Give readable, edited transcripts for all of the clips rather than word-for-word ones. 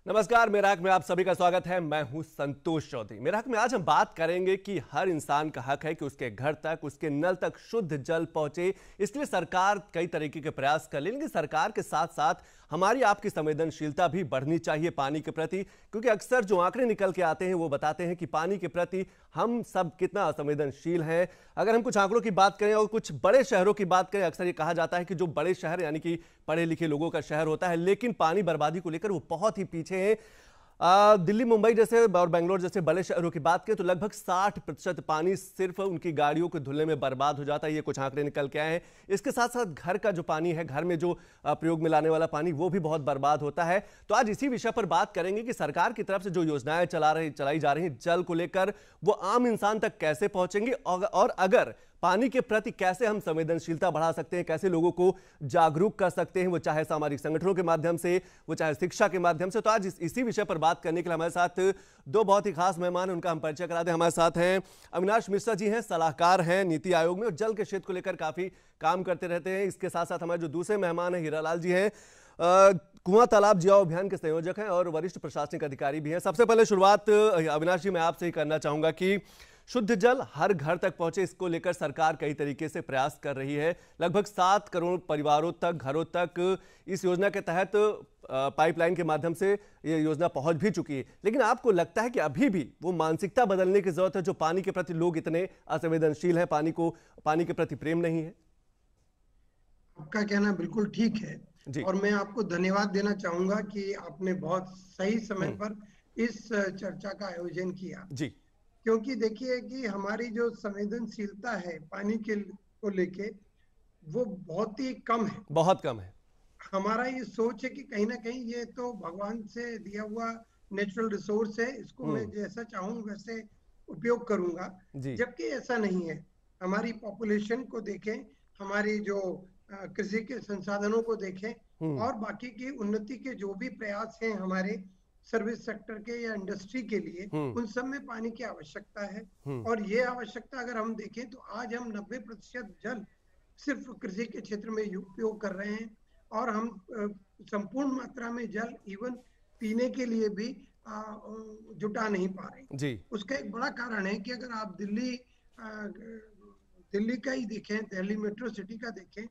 नमस्कार, मेरा हक में आप सभी का स्वागत है। मैं हूं संतोष चौधरी। मेरा हक में आज हम बात करेंगे कि हर इंसान का हक है कि उसके घर तक, उसके नल तक शुद्ध जल पहुंचे। इसलिए सरकार कई तरीके के प्रयास कर लेकिन सरकार के साथ साथ हमारी आपकी संवेदनशीलता भी बढ़नी चाहिए पानी के प्रति, क्योंकि अक्सर जो आंकड़े निकल के आते हैं वो बताते हैं कि पानी के प्रति हम सब कितना असंवेदनशील हैं। अगर हम कुछ आंकड़ों की बात करें और कुछ बड़े शहरों की बात करें, अक्सर ये कहा जाता है कि जो बड़े शहर यानी कि पढ़े लिखे लोगों का शहर होता है, लेकिन पानी बर्बादी को लेकर वो बहुत ही पीछे हैं। दिल्ली, मुंबई जैसे और बेंगलोर जैसे बड़े शहरों की बात करें तो लगभग 60% पानी सिर्फ उनकी गाड़ियों के धुलने में बर्बाद हो जाता है। ये कुछ आंकड़े निकल के आए हैं। इसके साथ साथ घर का जो पानी है, घर में जो प्रयोग में लाने वाला पानी, वो भी बहुत बर्बाद होता है। तो आज इसी विषय पर बात करेंगे कि सरकार की तरफ से जो योजनाएं चलाई जा रही हैं जल को लेकर, वो आम इंसान तक कैसे पहुंचेंगे और अगर पानी के प्रति कैसे हम संवेदनशीलता बढ़ा सकते हैं, कैसे लोगों को जागरूक कर सकते हैं, वो चाहे सामाजिक संगठनों के माध्यम से, वो चाहे शिक्षा के माध्यम से। तो आज इसी विषय पर बात करने के लिए हमारे साथ दो बहुत ही खास मेहमान हैं, उनका हम परिचय करा दें। हमारे साथ हैं अविनाश मिश्रा जी, हैं सलाहकार हैं नीति आयोग में और जल के क्षेत्र को लेकर काफी काम करते रहते हैं। इसके साथ साथ हमारे जो दूसरे मेहमान हैं हीरालाल जी हैं, कुआं तालाब जियाओ अभियान के संयोजक हैं और वरिष्ठ प्रशासनिक अधिकारी भी हैं। सबसे पहले शुरुआत अविनाश जी मैं आपसे ही करना चाहूंगा कि शुद्ध जल हर घर तक पहुंचे, इसको लेकर सरकार कई तरीके से प्रयास कर रही है। लगभग 7 करोड़ परिवारों तक, घरों तक इस योजना के तहत पाइपलाइन के माध्यम से ये योजना पहुंच भी चुकी है। लेकिन आपको लगता है कि अभी भी वो मानसिकता बदलने की जरूरत है, जो पानी के प्रति लोग इतने असंवेदनशील है, पानी के प्रति प्रेम नहीं है? आपका कहना बिल्कुल ठीक है और मैं आपको धन्यवाद देना चाहूंगा कि आपने बहुत सही समय पर इस चर्चा का आयोजन किया जी। क्योंकि देखिए कि हमारी जो संवेदनशीलता है पानी के को लेके वो बहुत ही कम है, बहुत कम है। हमारा ये सोच है कि कहीं ना कहीं ये तो भगवान से दिया हुआ नेचुरल रिसोर्स है, इसको मैं जैसा चाहूँ वैसे उपयोग करूंगा, जबकि ऐसा नहीं है। हमारी पॉपुलेशन को देखें, हमारी जो कृषि के संसाधनों को देखें और बाकी की उन्नति के जो भी प्रयास हैं हमारे सर्विस सेक्टर के या इंडस्ट्री के लिए, उन सब में पानी की आवश्यकता है। और ये आवश्यकता अगर हम देखें तो आज हम 90% जल सिर्फ कृषि के क्षेत्र में उपयोग कर रहे हैं और हम संपूर्ण मात्रा में जल इवन पीने के लिए भी जुटा नहीं पा रहे जी। उसका एक बड़ा कारण है कि अगर आप दिल्ली का ही देखें, दिल्ली मेट्रो सिटी का देखें,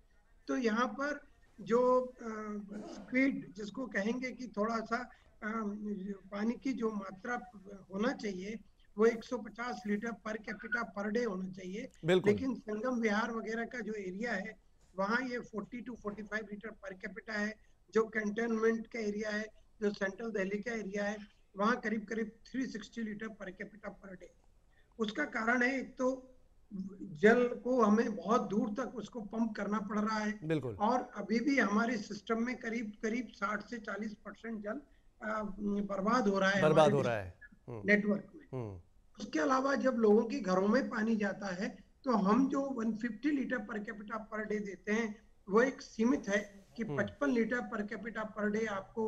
तो यहाँ पर जो स्पीड जिसको कहेंगे कि थोड़ा सा पानी की जो मात्रा होना चाहिए वो 150 litre per capita per day होना चाहिए, लेकिन संगम विहार वगैरह का जो एरिया है वहाँ ये 40 to 45 लीटर पर कैपिटा है। जो कैंटोनमेंट का एरिया है, जो सेंट्रल दिल्ली का एरिया है, वहाँ करीब करीब 360 litre per capita per day. उसका कारण है एक तो जल को हमें बहुत दूर तक उसको पंप करना पड़ रहा है और अभी भी हमारे सिस्टम में करीब करीब 60 से 40% जल बर्बाद हो रहा है नेटवर्क में। उसके अलावा जब लोगों के घरों में पानी जाता है तो हम जो 150 litre per capita per day देते हैं वो एक सीमित है कि 55 litre per capita per day आपको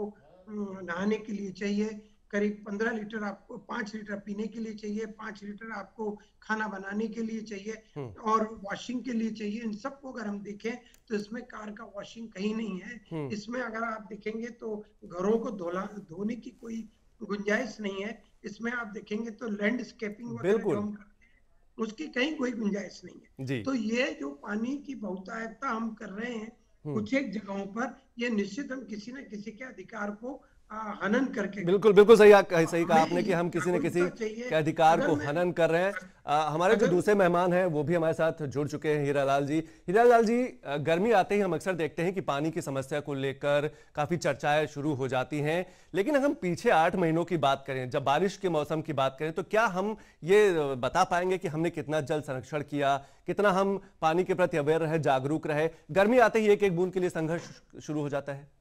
नहाने के लिए चाहिए, करीब 15 लीटर आपको, 5 लीटर पीने के लिए चाहिए, 5 लीटर आपको खाना बनाने के लिए चाहिए और वॉशिंग के लिए चाहिए। इन सबको अगर हम देखें तो इसमें कार का वॉशिंग कहीं नहीं है। इसमें अगर आप देखेंगे तो घरों को धोने की कोई गुंजाइश नहीं है। इसमें आप देखेंगे तो लैंडस्केपिंग वगैरह जो हम करते हैं उसकी कहीं कोई गुंजाइश नहीं है। तो ये जो पानी की बहुतायता हम कर रहे हैं कुछ एक जगहों पर, ये निश्चित हम किसी न किसी के अधिकार को हनन करके, बिल्कुल सही कहा आपने कि हम किसी न किसी के अधिकार को हनन कर रहे हैं। हमारे जो दूसरे मेहमान हैं वो भी हमारे साथ जुड़ चुके हैं, हीरालाल जी। हीरालाल जी, गर्मी आते ही हम अक्सर देखते हैं कि पानी की समस्या को लेकर काफी चर्चाएं शुरू हो जाती हैं, लेकिन अगर हम पीछे 8 महीनों की बात करें, जब बारिश के मौसम की बात करें, तो क्या हम ये बता पाएंगे कि हमने कितना जल संरक्षण किया, कितना हम पानी के प्रति अवेयर रहे, जागरूक रहे? गर्मी आते ही एक एक बूंद के लिए संघर्ष शुरू हो जाता है।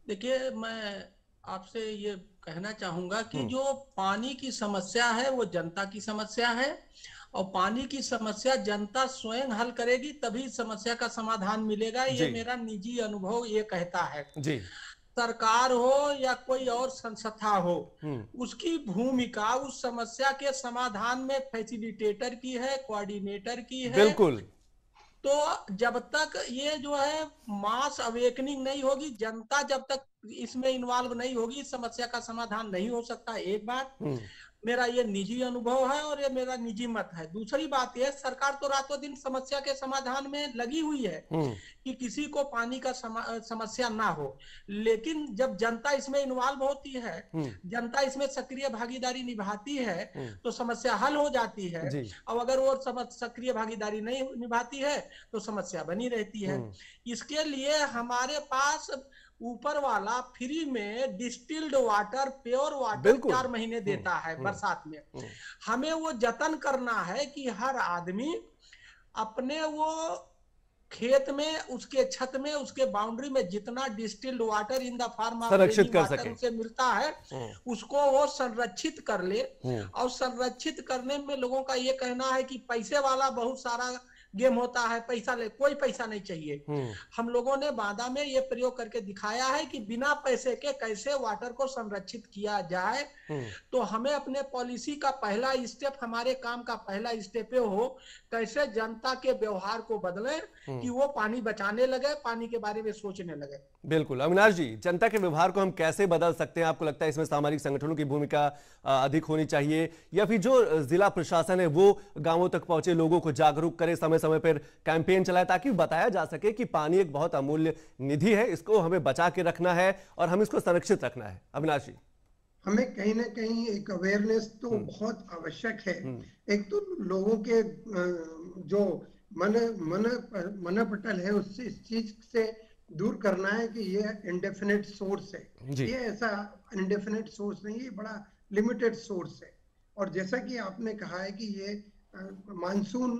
देखिए, मैं आपसे ये कहना चाहूंगा कि जो पानी की समस्या है वो जनता की समस्या है और पानी की समस्या जनता स्वयं हल करेगी तभी समस्या का समाधान मिलेगा। ये मेरा निजी अनुभव ये कहता है जी। सरकार हो या कोई और संस्था हो, उसकी भूमिका उस समस्या के समाधान में फैसिलिटेटर की है, कोऑर्डिनेटर की है। बिल्कुल। तो जब तक ये जो है मास अवेकनिंग नहीं होगी, जनता जब तक इसमें इन्वॉल्व नहीं होगी, इस समस्या का समाधान नहीं हो सकता। एक बात मेरा ये निजी अनुभव है और ये मेरा निजी मत है। दूसरी बात ये, सरकार तो रातों दिन समस्या के समाधान में लगी हुई है कि किसी को पानी का समस्या ना हो, लेकिन जब जनता इसमें इन्वॉल्व होती है, जनता इसमें सक्रिय भागीदारी निभाती है, तो समस्या हल हो जाती है। और अगर वो सक्रिय भागीदारी नहीं निभाती है तो समस्या बनी रहती है। इसके लिए हमारे पास ऊपर वाला फ्री में डिस्टिल्ड वाटर, प्योर वाटर 4 महीने देता है बरसात में। हमें वो जतन करना है कि हर आदमी अपने वो खेत में, उसके छत में, उसके बाउंड्री में जितना distilled water in the form of संरक्षित कर सके, उसे मिलता है, उसको वो संरक्षित कर ले। और संरक्षित करने में लोगों का ये कहना है कि पैसे वाला बहुत सारा गेम होता है, पैसा ले, कोई पैसा नहीं चाहिए। हम लोगों ने बांदा में ये प्रयोग करके दिखाया है कि बिना पैसे के कैसे वाटर को संरक्षित किया जाए। तो हमें अपने पॉलिसी का पहला स्टेप, हमारे काम का पहला स्टेप ये हो, कैसे जनता के व्यवहार को बदले कि वो पानी बचाने लगे, पानी के बारे में सोचने लगे। बिल्कुल अविनाश जी, जनता के व्यवहार को हम कैसे बदल सकते हैं? आपको लगता है इसमें सामाजिक संगठनों की भूमिका अधिक होनी चाहिए, या फिर जो जिला प्रशासन है वो गांवों तक पहुंचे, लोगों को जागरूक करे, समय समय पर कैंपेन चलाए, ताकि बताया जा सके कि पानी एक बहुत अमूल्य निधि है, इसको हमें बचा के रखना है और हम इसको संरक्षित रखना है? अविनाश जी, हमें कहीं ना कहीं एक अवेयरनेस तो बहुत आवश्यक है। एक तो लोगों के जो मन पटल है उससे, इस चीज से दूर करना है कि ये इंडेफिनिट सोर्स है। ये ऐसा इंडेफिनिट सोर्स नहीं, ये बड़ा लिमिटेड सोर्स है। और जैसा कि आपने कहा है कि ये मानसून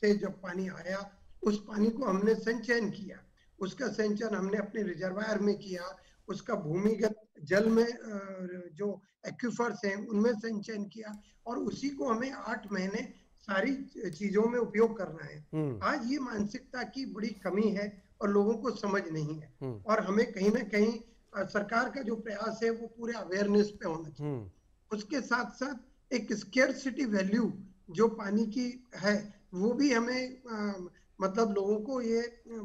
से जब पानी आया, उस पानी को हमने संचयन किया, उसका संचयन हमने अपने रिजर्वायर में किया, उसका भूमिगत जल में जो एक्विफर्स हैं उनमें संचयन किया, और उसी को हमें 8 महीने सारी चीजों में उपयोग करना है। आज ये मानसिकता की बड़ी कमी है और लोगों को समझ नहीं है। और हमें कहीं ना कहीं सरकार का जो प्रयास है वो पूरे अवेयरनेस पे होना चाहिए। उसके साथ साथ एक स्केर्सिटी वैल्यू जो पानी की है वो भी हमें मतलब लोगों को ये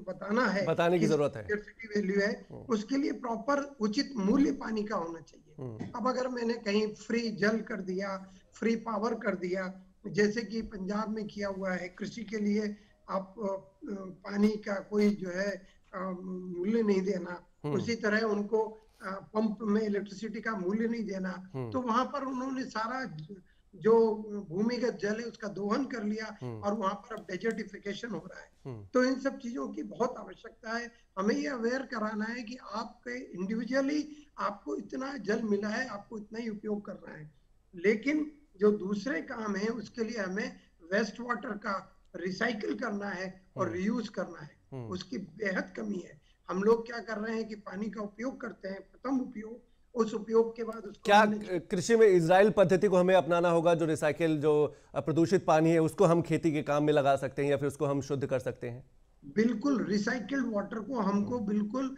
बताना है, बताने की जरूरत है। स्केर्सिटी वैल्यू है, उसके लिए प्रॉपर उचित मूल्य पानी का होना चाहिए। अब अगर मैंने कहीं फ्री जल कर दिया, फ्री पावर कर दिया, जैसे कि पंजाब में किया हुआ है, कृषि के लिए आप पानी का कोई जो है मूल्य नहीं देना, उसी तरह उनको पंप में इलेक्ट्रिसिटी का मूल्य नहीं देना, तो वहां पर उन्होंने सारा जो भूमिगत जल है उसका दोहन कर लिया और वहां पर अब डेजर्टिफिकेशन हो रहा है। तो इन सब चीजों की बहुत आवश्यकता है। हमें ये अवेयर कराना है कि आपके इंडिविजुअली आपको इतना जल मिला है, आपको इतना ही उपयोग करना है, लेकिन जो दूसरे काम है उसके लिए हमें वेस्ट वाटर का रिसाइकिल करना है और रीयूज करना है। उसकी बेहद कमी है। हम लोग क्या कर रहे हैं कि पानी का उपयोग करते हैं, प्रथम उपयोग, उस उपयोग के बाद उसको क्या कृषि में इजराइल पद्धति को हमें अपनाना होगा, जो रिसाइकिल, जो प्रदूषित पानी है उसको हम खेती के काम में लगा सकते हैं या फिर उसको हम शुद्ध कर सकते हैं? बिल्कुल, रिसाइकिल्ड वाटर को हमको बिल्कुल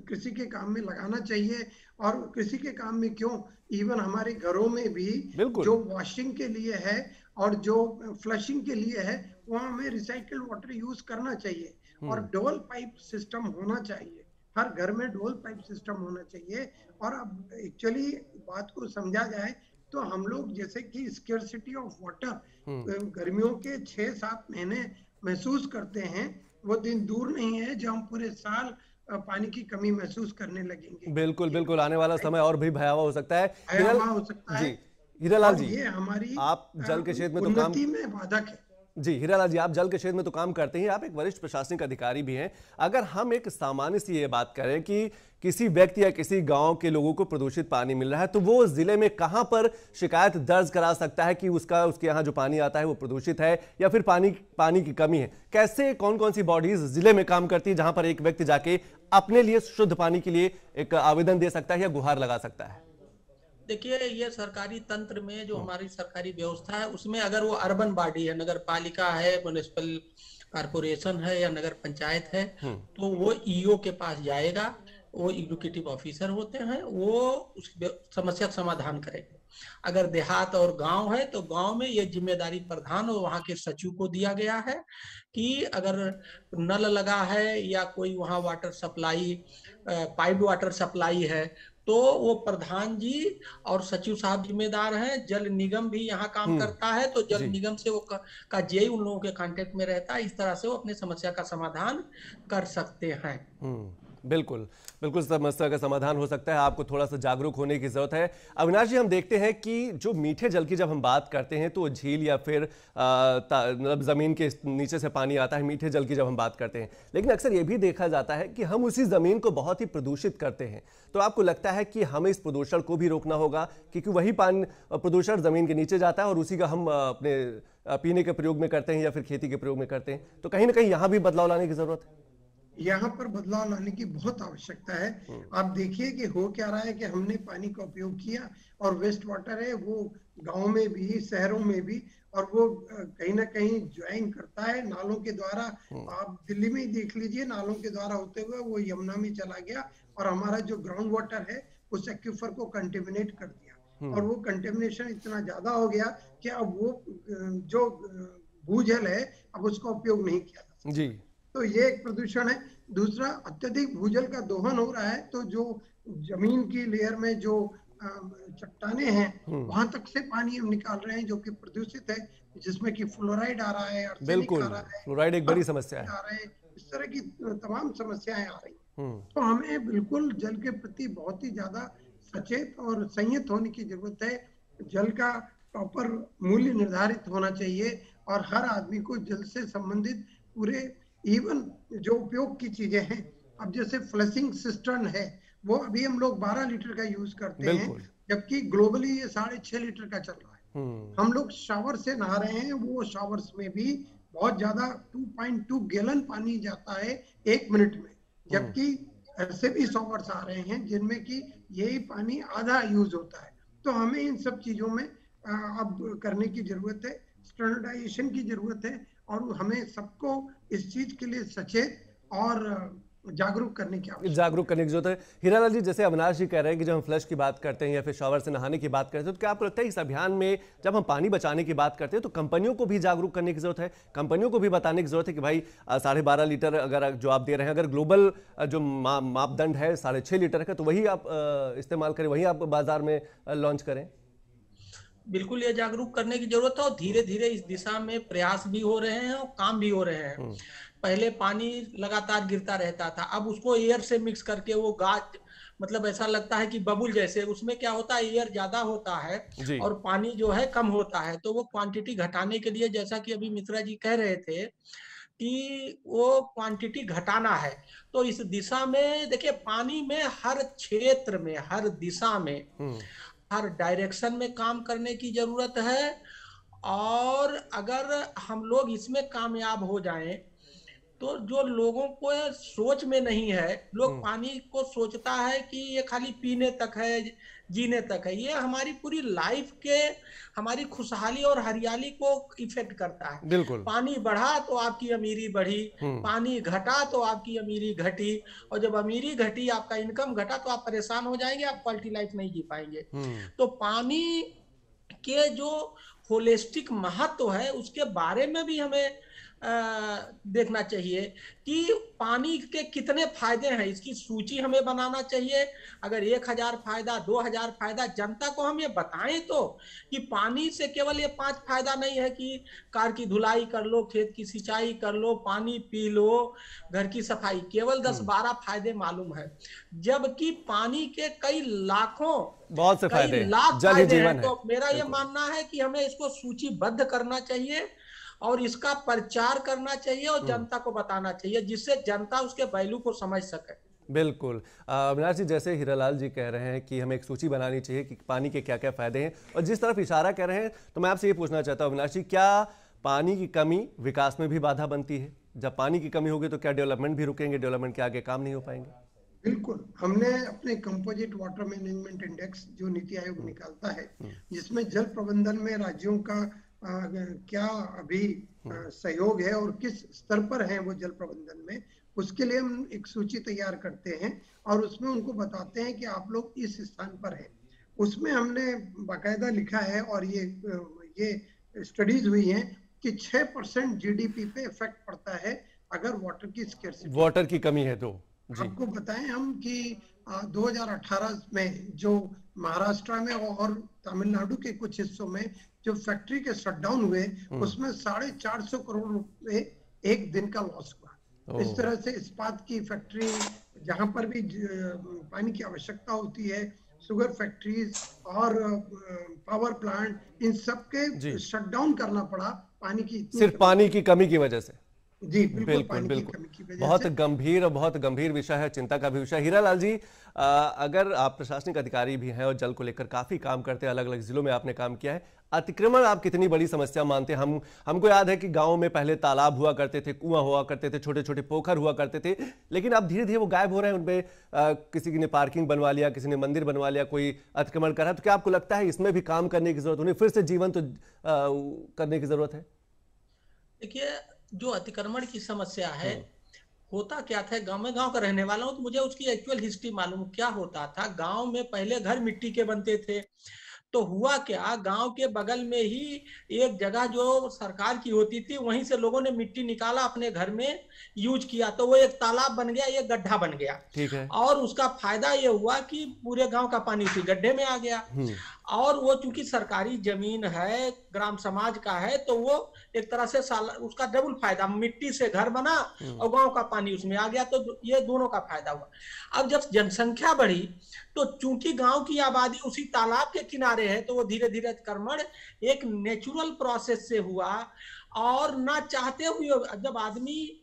कृषि के काम में लगाना चाहिए। और कृषि के काम में क्यों, इवन हमारे घरों में भी जो वॉशिंग के लिए है और जो फ्लशिंग के लिए है वहाँ हमें रिसाइकिल्ड वाटर यूज करना चाहिए। और डबल पाइप सिस्टम होना चाहिए, हर घर में डबल पाइप सिस्टम होना चाहिए। और अब एक्चुअली बात को समझा जाए तो हम लोग जैसे कि स्केर्सिटी ऑफ वाटर गर्मियों के 6-7 महीने महसूस करते हैं, वो दिन दूर नहीं है जब हम पूरे साल पानी की कमी महसूस करने लगेंगे। बिल्कुल बिल्कुल, आने वाला समय और भी भयावह हो सकता है। भयावह हो सकता है। हीरालाल जी, ये हमारी आप जल के क्षेत्र में तो काम में बाधक है। जी हीरालाल जी, आप जल के क्षेत्र में तो काम करते हैं, आप एक वरिष्ठ प्रशासनिक अधिकारी भी हैं। अगर हम एक सामान्य सी ये बात करें कि किसी व्यक्ति या किसी गांव के लोगों को प्रदूषित पानी मिल रहा है, तो वो जिले में कहां पर शिकायत दर्ज करा सकता है कि उसके यहाँ जो पानी आता है वो प्रदूषित है या फिर पानी की कमी है? कैसे, कौन कौन सी बॉडीज जिले में काम करती है जहां पर एक व्यक्ति जाके अपने लिए शुद्ध पानी के लिए एक आवेदन दे सकता है या गुहार लगा सकता है? देखिए, ये सरकारी तंत्र में जो हमारी सरकारी व्यवस्था है उसमें अगर वो अर्बन बॉडी है, नगर पालिका है, म्युनिसिपल कॉर्पोरेशन है या नगर पंचायत है, तो वो ईओ के पास जाएगा। वो एग्जीक्यूटिव ऑफिसर होते हैं, वो उस समस्या का समाधान करेंगे। अगर देहात और गांव है तो गांव में ये जिम्मेदारी प्रधान और वहां के सचिव को दिया गया है कि अगर नल लगा है या कोई वहां water supply pipe water supply है तो वो प्रधान जी और सचिव साहब जिम्मेदार हैं। जल निगम भी यहाँ काम करता है तो जल निगम से वो का जेई उन लोगों के कांटेक्ट में रहता है। इस तरह से वो अपने समस्या का समाधान कर सकते हैं। बिल्कुल बिल्कुल समस्या का समाधान हो सकता है। आपको थोड़ा सा जागरूक होने की जरूरत है। अविनाश जी, हम देखते हैं कि जो मीठे जल की जब हम बात करते हैं तो झील या फिर मतलब जमीन के नीचे से पानी आता है मीठे जल की जब हम बात करते हैं, लेकिन अक्सर ये भी देखा जाता है कि हम उसी जमीन को बहुत ही प्रदूषित करते हैं। तो आपको लगता है कि हमें इस प्रदूषण को भी रोकना होगा, क्योंकि वही पानी प्रदूषण जमीन के नीचे जाता है और उसी का हम अपने पीने के प्रयोग में करते हैं या फिर खेती के प्रयोग में करते हैं, तो कहीं ना कहीं यहाँ भी बदलाव लाने की जरूरत है। यहाँ पर बदलाव लाने की बहुत आवश्यकता है। आप देखिए कि हो क्या रहा है कि हमने पानी का उपयोग किया और वेस्ट वाटर है वो गांव में भी शहरों में भी, और वो कहीं ना कहीं ज्वाइन करता है नालों के द्वारा। आप दिल्ली में ही देख लीजिए, नालों के द्वारा होते हुए वो यमुना में चला गया और हमारा जो ग्राउंड वाटर है उस एक्यूफर को कंटेमिनेट कर दिया। और वो कंटेमिनेशन इतना ज्यादा हो गया कि अब वो जो भूजल है अब उसका उपयोग नहीं किया जा सकता। जी, तो ये एक प्रदूषण है। दूसरा, अत्यधिक भूजल का दोहन हो रहा है तो जो जमीन की लेयर में जो चट्टाने हैं वहां तक से पानी हम निकाल रहे हैं जो कि प्रदूषित है, जिसमें कि फ्लोराइड आ रहा है, आर्सेनिक आ रहा है, फ्लोराइड एक बड़ी समस्या है। आ रहे हैं, इस तरह की तमाम समस्याएं आ रही हैं। तो हमें बिल्कुल जल के प्रति बहुत ही ज्यादा सचेत और संयत होने की जरूरत है। जल का प्रॉपर मूल्य निर्धारित होना चाहिए और हर आदमी को जल से संबंधित पूरे इवन जो उपयोग की चीजें हैं, अब जैसे फ्लशिंग सिस्टर्न है वो अभी हम लोग 12 लीटर का यूज करते हैं, जबकि ग्लोबली ये 6.5 लीटर का चल रहा है। हम लोग शावर से नहा रहे हैं, वो शावर्स में भी बहुत ज्यादा 2.2 गैलन पानी जाता है 1 मिनट में, जबकि ऐसे भी शावर्स आ रहे हैं जिनमें कि यही पानी आधा यूज होता है। तो हमें इन सब चीजों में अब करने की जरूरत है, स्टैंडर्डाइजेशन की जरूरत है और हमें सबको इस चीज के लिए सचेत और जागरूक करने की जरूरत है। हीरालाल जी, जैसे अविनाश जी कह रहे हैं कि जब हम फ्लश की बात करते हैं या फिर शॉवर से नहाने की बात करते हैं, तो क्या आपको लगता है इस अभियान में जब हम पानी बचाने की बात करते हैं तो कंपनियों को भी जागरूक करने की जरूरत है, कंपनियों को भी बताने की जरूरत है कि भाई 12.5 लीटर अगर जो आप दे रहे हैं, अगर ग्लोबल जो मापदंड है 6.5 लीटर का, तो वही आप इस्तेमाल करें, वही आप बाजार में लॉन्च करें। बिल्कुल ये जागरूक करने की जरूरत है और धीरे धीरे इस दिशा में प्रयास भी हो रहे हैं और काम भी हो रहे हैं। पहले पानी लगातार गिरता रहता था, अब उसको एयर से मिक्स करके वो गाज मतलब ऐसा लगता है कि बबुल जैसे, उसमें क्या होता है एयर ज्यादा होता है और पानी जो है कम होता है। तो वो क्वांटिटी घटाने के लिए, जैसा कि अभी मिश्रा जी कह रहे थे कि वो क्वांटिटी घटाना है, तो इस दिशा में देखिए पानी में हर क्षेत्र में, हर दिशा में, हर डायरेक्शन में काम करने की जरूरत है। और अगर हम लोग इसमें कामयाब हो जाएं तो जो लोगों को सोच में नहीं है, लोग पानी को सोचता है कि ये खाली पीने तक है, जीने तक है, ये हमारी पूरी लाइफ के, हमारी खुशहाली और हरियाली को इफेक्ट करता है। बिल्कुल। पानी बढ़ा तो आपकी अमीरी बढ़ी, पानी घटा तो आपकी अमीरी घटी, और जब अमीरी घटी, आपका इनकम घटा, तो आप परेशान हो जाएंगे, आप क्वालिटी लाइफ नहीं जी पाएंगे। तो पानी के जो होलिस्टिक महत्व है उसके बारे में भी हमें देखना चाहिए कि पानी के कितने फायदे हैं, इसकी सूची हमें बनाना चाहिए। अगर 1000 फायदा, 2000 फायदा, जनता को हम ये बताएं तो कि पानी से केवल ये 5 फायदा नहीं है कि कार की धुलाई कर लो, खेत की सिंचाई कर लो, पानी पी लो, घर की सफाई, केवल 10-12 फायदे मालूम है, जबकि पानी के कई लाखों, बहुत से फायदे, लाख फायदे हैं। तो मेरा ये मानना है कि हमें इसको सूचीबद्ध करना चाहिए और इसका प्रचार करना चाहिए और जनता को बताना चाहिए, जिससे जनता उसके वैल्यू को समझ सके। बिल्कुल। अविनाश जी, जैसे हीरालाल जी कह रहे हैं कि हमें एक सूची बनानी चाहिए कि पानी के क्या क्या फायदे हैं, और जिस तरफ इशारा कर रहे हैं, तो मैं आपसे ये पूछना चाहता हूँ अविनाश जी, क्या पानी की कमी विकास में भी बाधा बनती है? जब पानी की कमी होगी तो क्या डेवलपमेंट भी रुकेंगे, डेवलपमेंट के आगे काम नहीं हो पाएंगे? बिल्कुल। हमने अपने कंपोजिट वाटर मैनेजमेंट इंडेक्स जो नीति आयोग निकालता है, जिसमें जल प्रबंधन में राज्यों का क्या अभी सहयोग है और किस स्तर पर है वो जल प्रबंधन में, उसके लिए हम एक सूची तैयार करते हैं और उसमें उनको बताते हैं कि आप लोग इस स्थान पर हैं। उसमें हमने बाकायदा लिखा है और ये स्टडीज हुई हैं कि 6% जीडीपी पे इफेक्ट पड़ता है अगर वाटर की स्केर्सिटी, वाटर की कमी है तो। जी। आपको बताएं हम कि 2018 में जो महाराष्ट्र में और तमिलनाडु के कुछ हिस्सों में जो फैक्ट्री के शटडाउन हुए, उसमें 450 करोड़ रुपए एक दिन का लॉस हुआ। इस तरह से इस्पात की फैक्ट्री, जहां पर भी पानी की आवश्यकता होती है, शुगर फैक्ट्रीज और पावर प्लांट, इन सब के शटडाउन करना पड़ा पानी की, सिर्फ पानी की कमी की वजह से। जी बिल्कुल, पानी की कमी की वजह से। बहुत गंभीर और बहुत गंभीर विषय है, चिंता का भी विषय। हीरालाल जी, अगर आप प्रशासनिक अधिकारी भी हैं और जल को लेकर काफी काम करते हैं, अलग अलग जिलों में आपने काम किया है, अतिक्रमण आप कितनी बड़ी समस्या मानते हैं? हमको याद है कि गांव में पहले तालाब हुआ करते थे, कुआं हुआ करते थे, छोटे छोटे पोखर हुआ करते थे, लेकिन अब धीरे धीरे वो गायब हो रहे हैं। उनमें किसी ने पार्किंग बनवा लिया, किसी ने मंदिर बनवा लिया, कोई अतिक्रमण कर रहा है। तो क्या आपको लगता है इसमें भी काम करने की जरूरत, उन्हें फिर से जीवन तो करने की जरूरत है? देखिए, जो अतिक्रमण की समस्या है, होता क्या था, गांव में, गांव का रहने वाला हूं तो मुझे उसकी एक्चुअल हिस्ट्री मालूम। क्या होता था, गांव में पहले घर मिट्टी के बनते थे, तो हुआ क्या, गांव के बगल में ही एक जगह जो सरकार की होती थी, वहीं से लोगों ने मिट्टी निकाला, अपने घर में यूज किया, तो वो एक तालाब बन गया, एक गड्ढा बन गया। ठीक है। और उसका फायदा ये हुआ कि पूरे गांव का पानी उसी गड्ढे में आ गया। और वो चूंकि सरकारी जमीन है, ग्राम समाज का है, तो वो एक तरह से उसका डबल फायदा, मिट्टी से घर बना और गांव का पानी उसमें आ गया, तो ये दोनों का फायदा हुआ। अब जब जनसंख्या बढ़ी, तो चूंकि गांव की आबादी उसी तालाब के किनारे है, तो वो धीरे धीरे अतिक्रमण एक नेचुरल प्रोसेस से हुआ। और ना चाहते हुए जब आदमी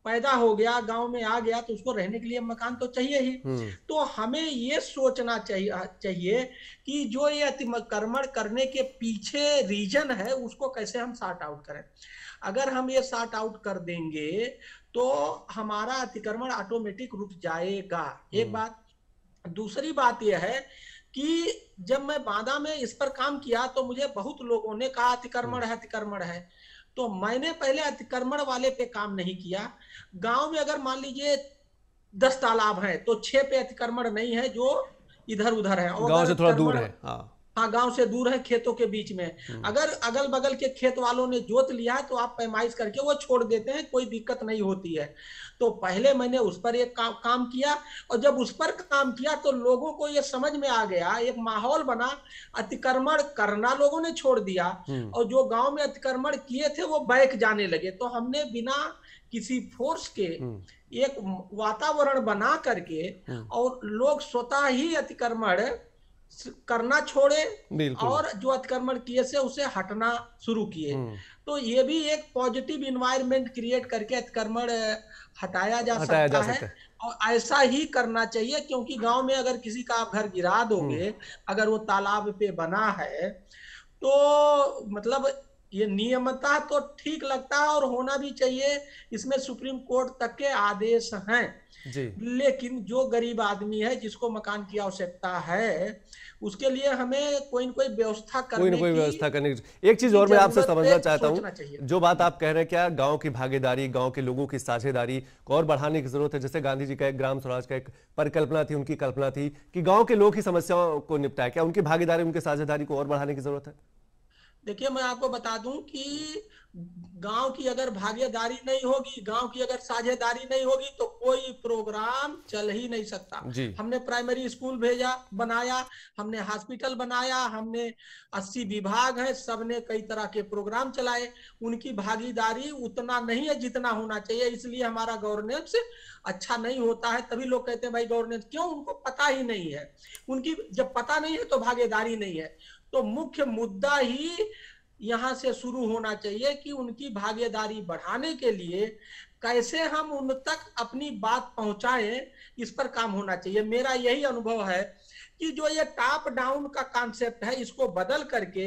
पैदा हो गया, गांव में आ गया, तो उसको रहने के लिए मकान तो चाहिए ही। तो हमें ये सोचना चाहिए कि जो ये अतिक्रमण करने के पीछे रीजन है, उसको कैसे हम सॉर्ट आउट करें। अगर हम ये सॉर्ट आउट कर देंगे तो हमारा अतिक्रमण ऑटोमेटिक रुक जाएगा, एक बात। दूसरी बात यह है कि जब मैं बांदा में इस पर काम किया, तो मुझे बहुत लोगों ने कहा अतिक्रमण है, अतिक्रमण है। तो मैंने पहले अतिक्रमण वाले पे काम नहीं किया। गांव में अगर मान लीजिए 10 तालाब हैं, तो 6 पे अतिक्रमण नहीं है, जो इधर उधर है, गांव से थोड़ा दूर है। हाँ, गांव से दूर है, खेतों के बीच में। अगर अगल बगल के खेत वालों ने जोत लिया है, तो आप पैमाइश करके वो छोड़ देते हैं, कोई दिक्कत नहीं होती है। तो पहले मैंने उस पर एक काम किया, और जब उस पर काम किया तो लोगों को ये समझ में आ गया, एक माहौल बना, अतिक्रमण करना लोगों ने छोड़ दिया, और जो गांव में अतिक्रमण किए थे वो बैक जाने लगे। तो हमने बिना किसी फोर्स के एक वातावरण बना करके, और लोग स्वतः ही अतिक्रमण करना छोड़े, और जो अतिक्रमण किए से उसे हटना शुरू किए। तो ये भी एक पॉजिटिव इन्वायरमेंट क्रिएट करके अतिक्रमण हटाया जा सकता है, और ऐसा ही करना चाहिए। क्योंकि गांव में अगर किसी का आप घर गिरा दोगे, अगर वो तालाब पे बना है, तो मतलब ये नियमतः तो ठीक लगता है और होना भी चाहिए, इसमें सुप्रीम कोर्ट तक के आदेश हैं जी। लेकिन जो गरीब आदमी है, जिसको मकान की आवश्यकता है, उसके लिए हमें कोई न कोई व्यवस्था करने की एक चीज और मैं आपसे समझना चाहता हूं, जो बात आप कह रहे हैं, क्या गांव की भागीदारी, गांव के लोगों की साझेदारी को और बढ़ाने की जरूरत है? जैसे गांधी जी का एक ग्राम स्वराज का एक परिकल्पना थी, उनकी कल्पना थी कि गांव के लोग ही समस्याओं को निपटाए, क्या उनकी भागीदारी, उनकी साझेदारी को और बढ़ाने की जरूरत है? देखिए, मैं आपको बता दूं कि गांव की अगर भागीदारी नहीं होगी, गांव की अगर साझेदारी नहीं होगी, तो कोई प्रोग्राम चल ही नहीं सकता। हमने प्राइमरी स्कूल बनाया, हमने हॉस्पिटल बनाया, हमने 80 विभाग है, सबने कई तरह के प्रोग्राम चलाए। उनकी भागीदारी उतना नहीं है जितना होना चाहिए, इसलिए हमारा गवर्नेंस अच्छा नहीं होता है। तभी लोग कहते हैं भाई गवर्नेंस क्यों, उनको पता ही नहीं है। उनकी जब पता नहीं है तो भागीदारी नहीं है। तो मुख्य मुद्दा ही यहां से शुरू होना चाहिए कि उनकी भागीदारी बढ़ाने के लिए कैसे हम उन तक अपनी बात पहुंचाएं, इस पर काम होना चाहिए। मेरा यही अनुभव है कि जो ये टॉप डाउन का कॉन्सेप्ट है, इसको बदल करके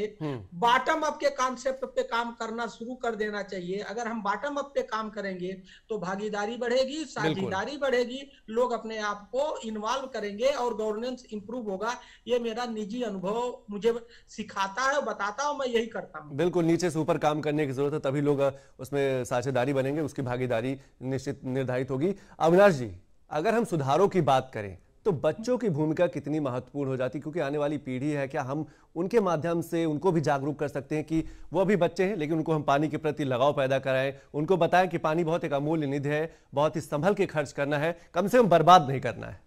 बॉटम अप के कॉन्सेप्ट पे काम करना शुरू कर देना चाहिए। अगर हम बॉटम अप पे काम करेंगे तो भागीदारी बढ़ेगी, साझेदारी बढ़ेगी, लोग अपने आप को इन्वॉल्व करेंगे और गवर्नेंस इंप्रूव होगा। ये मेरा निजी अनुभव मुझे सिखाता है, बताता हूं, मैं यही करता हूं। बिल्कुल, नीचे से ऊपर काम करने की जरूरत है, तभी लोग उसमें साझेदारी बनेंगे, उसकी भागीदारी निश्चित निर्धारित होगी। अविनाश जी, अगर हम सुधारों की बात करें तो तो बच्चों की भूमिका कितनी महत्वपूर्ण हो जाती है, क्योंकि आने वाली पीढ़ी है, क्या हम उनके माध्यम से उनको भी जागरूक कर सकते हैं कि वो अभी बच्चे हैं लेकिन उनको हम पानी के प्रति लगाव पैदा कराएं, उनको बताएं कि पानी बहुत एक अमूल्य निधि है, बहुत ही संभल के खर्च करना है, कम से कम बर्बाद नहीं करना है।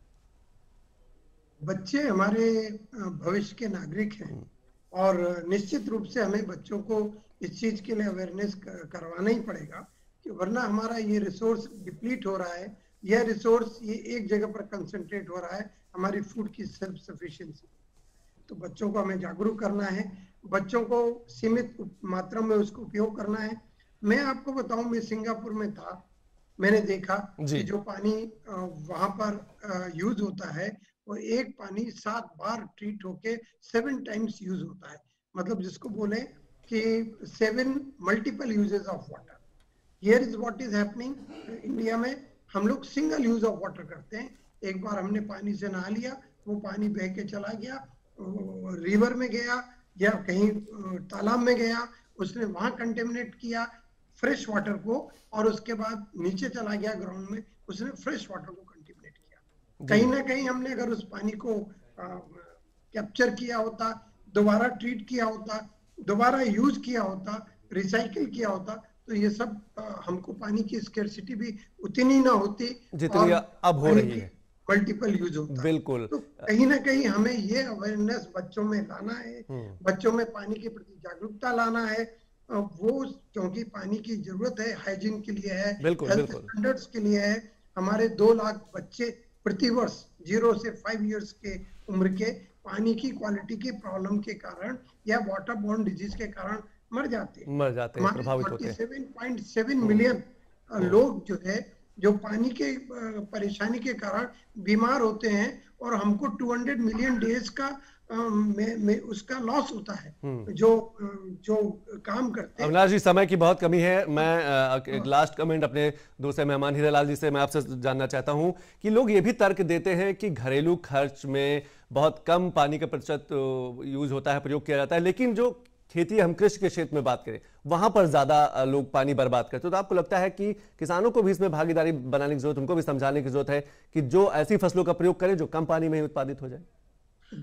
बच्चे हमारे भविष्य के नागरिक हैं और निश्चित रूप से हमें बच्चों को इस चीज के लिए अवेयरनेस करवाना ही पड़ेगा कि वरना हमारा ये रिसोर्स डिप्लीट हो रहा है, यह रिसोर्स ये एक जगह पर कंसंट्रेट हो रहा है, हमारी फूड की सेल्फ सफिशिएंसी। तो बच्चों को हमें जागरूक करना है, बच्चों को सीमित मात्रा में उसको उपयोग करना है। मैं आपको बताऊं, मैं सिंगापुर में था, मैंने देखा कि जो पानी वहां पर यूज होता है वो एक पानी 7 बार ट्रीट होके 7 टाइम्स यूज होता है, मतलब जिसको बोले कि 7 multiple uses of water. Here is what is happening India में, हम लोग सिंगल यूज ऑफ वाटर करते हैं। एक बार हमने पानी से नहा लिया, वो पानी बह के चला गया, रिवर में गया या कहीं तालाब में गया, उसने वहां कंटेमिनेट किया फ्रेश वाटर को, और उसके बाद नीचे चला गया ग्राउंड में, उसने फ्रेश वाटर को कंटेमिनेट किया। कहीं ना कहीं हमने अगर उस पानी को कैप्चर किया होता, दोबारा ट्रीट किया होता, दोबारा यूज किया होता, रिसाइकिल किया होता, तो ये सब हमको पानी की स्कैर्सिटी भी उतनी ना होती जितनी अब हो रही है, मल्टीपल यूज होता। बिल्कुल। तो कहीं ना कहीं हमें ये अवेयरनेस बच्चों में लाना है, बच्चों में पानी के प्रति जागरूकता लाना है। वो क्योंकि पानी की जरूरत है, हाइजीन के लिए है, हेल्थ स्टैंडर्ड्स के लिए है। हमारे 2 लाख बच्चे प्रतिवर्ष 0 से 5 इयर्स के उम्र के पानी की क्वालिटी की प्रॉब्लम के कारण या वाटर बोर्न डिजीज के कारण मर जाते हैं, प्रभावित होते हैं। 47.7 मिलियन लोग जो है जो पानी के परेशानी के कारण बीमार होते हैं, और हमको 200 मिलियन डेज का में उसका लॉस होता है जो काम करते हैं। अविनाश जी, समय की बहुत कमी है, मैं एक लास्ट कमेंट अपने दूसरे मेहमान हीरालाल जी से मैं आपसे जानना चाहता हूं कि लोग ये भी तर्क देते हैं कि घरेलू खर्च में बहुत कम पानी का प्रतिशत यूज होता है, प्रयोग किया जाता है, लेकिन जो खेती हम कृषि के क्षेत्र में बात करें वहां पर ज्यादा लोग पानी बर्बाद करते हैं। तो आपको लगता है कि किसानों को भी इसमें भागीदारी बनाने की जरूरत, उनको भी समझाने की जरूरत है कि जो ऐसी फसलों का प्रयोग करें जो कम पानी में ही उत्पादित हो जाए?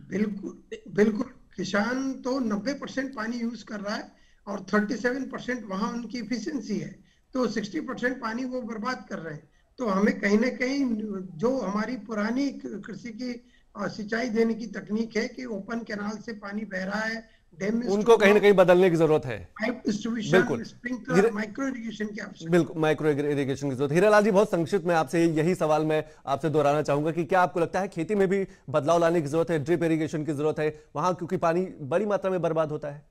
बिल्कुल। किसान तो 90% पानी यूज कर रहा है और 37% वहां उनकी इफिशियंसी है, तो 60% पानी वो बर्बाद कर रहे हैं। तो हमें कहीं ना कहीं जो हमारी पुरानी कृषि की सिंचाई देने की तकनीक है कि ओपन कैनाल से पानी बह रहा है, उनको कहीं ना कहीं बदलने की जरूरत है। बिल्कुल, स्प्रिंकलर, माइक्रो इरिगेशन की आवश्यकता, बिल्कुल माइक्रो इरिगेशन की जरूरत। हीरालाल जी, बहुत संक्षिप्त में आपसे यही सवाल मैं आपसे दोहराना चाहूंगा कि क्या आपको लगता है खेती में भी बदलाव लाने की जरूरत है, ड्रिप इरिगेशन की जरूरत है वहां, क्योंकि पानी बड़ी मात्रा में बर्बाद होता है?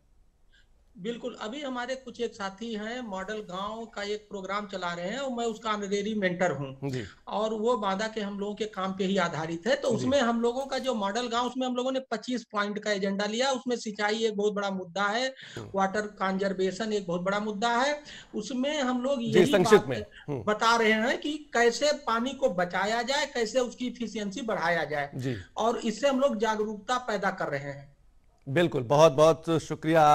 बिल्कुल। अभी हमारे कुछ एक साथी हैं, मॉडल गांव का एक प्रोग्राम चला रहे हैं और मैं उसका ऑनरेरी मेंटर हूं, और वो बादा के हम लोगों के काम पे ही आधारित है। तो उसमें हम लोगों का जो मॉडल गांव, उसमें हम लोगों ने 25 पॉइंट का एजेंडा लिया। उसमें सिंचाई एक बहुत बड़ा मुद्दा है, वाटर कंजर्वेशन एक बहुत बड़ा मुद्दा है। उसमें हम लोग यही बात बता रहे हैं कि कैसे पानी को बचाया जाए, कैसे उसकी इफिशियंसी बढ़ाया जाए, और इससे हम लोग जागरूकता पैदा कर रहे हैं। बिल्कुल, बहुत बहुत शुक्रिया।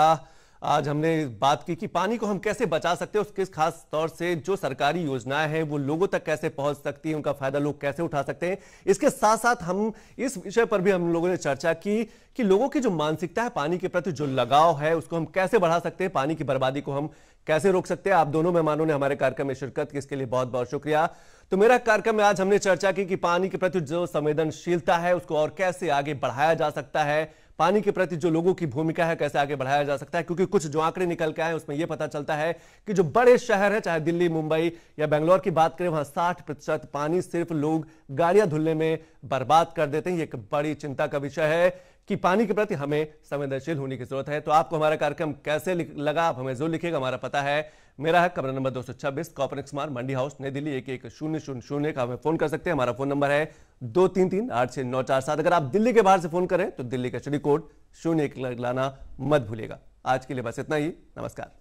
आज हमने बात की कि पानी को हम कैसे बचा सकते हैं, उसके खास तौर से जो सरकारी योजनाएं हैं वो लोगों तक कैसे पहुंच सकती है, उनका फायदा लोग कैसे उठा सकते हैं। इसके साथ साथ हम इस विषय पर भी हम लोगों ने चर्चा की कि लोगों की जो मानसिकता है, पानी के प्रति जो लगाव है, उसको हम कैसे बढ़ा सकते हैं, पानी की बर्बादी को हम कैसे रोक सकते हैं। आप दोनों मेहमानों ने हमारे कार्यक्रम में शिरकत की, इसके लिए बहुत बहुत शुक्रिया। तो मेरा कार्यक्रम में आज हमने चर्चा की कि पानी के प्रति जो संवेदनशीलता है उसको और कैसे आगे बढ़ाया जा सकता है, पानी के प्रति जो लोगों की भूमिका है कैसे आगे बढ़ाया जा सकता है। क्योंकि कुछ जो आंकड़े निकल के आए उसमें यह पता चलता है कि जो बड़े शहर है, चाहे दिल्ली, मुंबई या बेंगलोर की बात करें, वहां 60% पानी सिर्फ लोग गाड़ियां धुलने में बर्बाद कर देते हैं। ये एक बड़ी चिंता का विषय है कि पानी के प्रति हमें संवेदनशील होने की जरूरत है। तो आपको हमारा कार्यक्रम कैसे लगा, आप हमें जरूर लिखिएगा। हमारा पता है, मेरा है कमरा नंबर 226, कॉर्पोरेक्स मार्ग, मंडी हाउस, नई दिल्ली 110000 का हमें फोन कर सकते हैं। हमारा फोन नंबर है 233-86947। अगर आप दिल्ली के बाहर से फोन करें तो दिल्ली का स्टडी कोड 01 लाना मत भूलिएगा। आज के लिए बस इतना ही, नमस्कार।